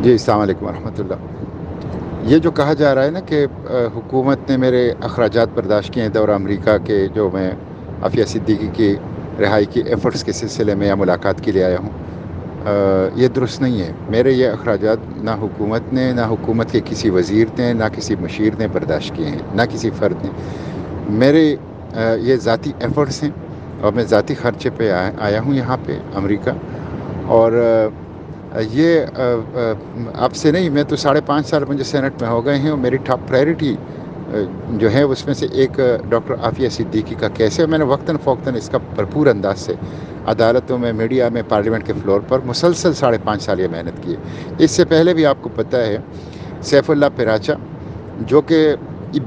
جی السلام علیکم ورحمۃ اللہ۔ یہ جو کہا جا رہا ہے نا کہ حکومت نے میرے اخراجات برداشت کیے ہیں دورہ امریکہ کے، جو میں عافیہ صدیقی کی رہائی کی ایفرٹس کے سلسلے میں یا ملاقات کے لیے آیا ہوں، یہ درست نہیں ہے۔ میرے یہ اخراجات نہ حکومت نے، نہ حکومت کے کسی وزیر نے، نہ کسی مشیر نے برداشت کیے ہیں، نہ کسی فرد نے۔ میرے یہ ذاتی ایفرٹس ہیں، اور میں ذاتی خرچے پہ آیا ہوں یہاں پہ امریکہ۔ اور یہ اب سے نہیں، میں تو 5.5 سال مجھے سینٹ میں ہو گئے ہیں، اور میری ٹاپ پرائرٹی جو ہے اس میں سے ایک ڈاکٹر عافیہ صدیقی کا کیس ہے۔ میں نے وقتاً فوقتاً اس کا بھرپور انداز سے عدالتوں میں، میڈیا میں، پارلیمنٹ کے فلور پر مسلسل 5.5 سال یہ محنت کی ہے۔ اس سے پہلے بھی آپ کو پتہ ہے سیف اللہ پیراچا، جو کہ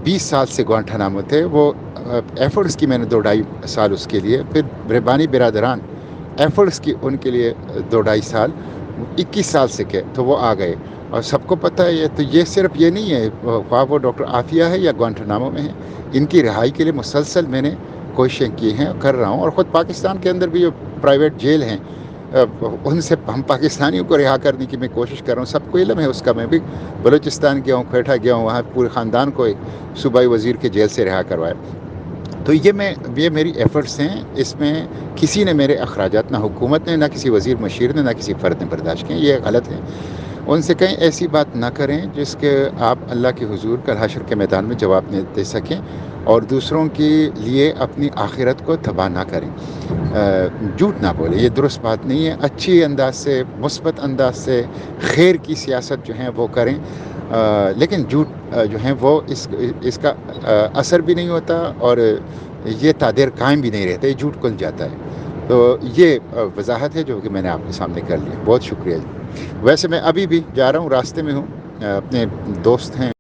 20 سال سے گوانٹانامو تھے، وہ ایفرٹس کی میں نے 2.5 سال اس کے لیے، پھر ربانی برادران ایفرٹس کی ان کے لیے 2.5 سال، 21 سال سے کہ تو وہ آ گئے۔ اور سب کو پتہ ہے تو یہ صرف یہ نہیں ہے، خواہ وہ ڈاکٹر عافیہ ہے یا گوانٹانامو میں ہے، ان کی رہائی کے لیے مسلسل میں نے کوششیں کی ہیں، کر رہا ہوں۔ اور خود پاکستان کے اندر بھی جو پرائیویٹ جیل ہیں، ان سے ہم پاکستانیوں کو رہا کرنے کی میں کوشش کر رہا ہوں۔ سب کو علم ہے اس کا، میں بھی بلوچستان گیا ہوں، کوئٹہ گیا ہوں، وہاں پورے خاندان کو ایک صوبائی وزیر کے جیل سے رہا کروایا۔ تو یہ میری ایفرٹس ہیں، اس میں کسی نے میرے اخراجات، نہ حکومت نے، نہ کسی وزیر مشیر نے، نہ کسی فرد نے برداشت کیے۔ یہ غلط ہے۔ ان سے کہیں ایسی بات نہ کریں جس کے آپ اللہ کے حضور کل حشر کے میدان میں جواب نہیں دے سکیں، اور دوسروں کے لیے اپنی آخرت کو تباہ نہ کریں۔ جھوٹ نہ بولیں، یہ درست بات نہیں ہے۔ اچھی انداز سے، مثبت انداز سے خیر کی سیاست جو ہیں وہ کریں، لیکن جھوٹ جو ہیں وہ اس کا اثر بھی نہیں ہوتا، اور یہ تادیر قائم بھی نہیں رہتا، یہ جھوٹ کھل جاتا ہے۔ تو یہ وضاحت ہے جو کہ میں نے آپ کے سامنے کر لی۔ بہت شکریہ جی۔ ویسے میں ابھی بھی جا رہا ہوں، راستے میں ہوں، اپنے دوست ہیں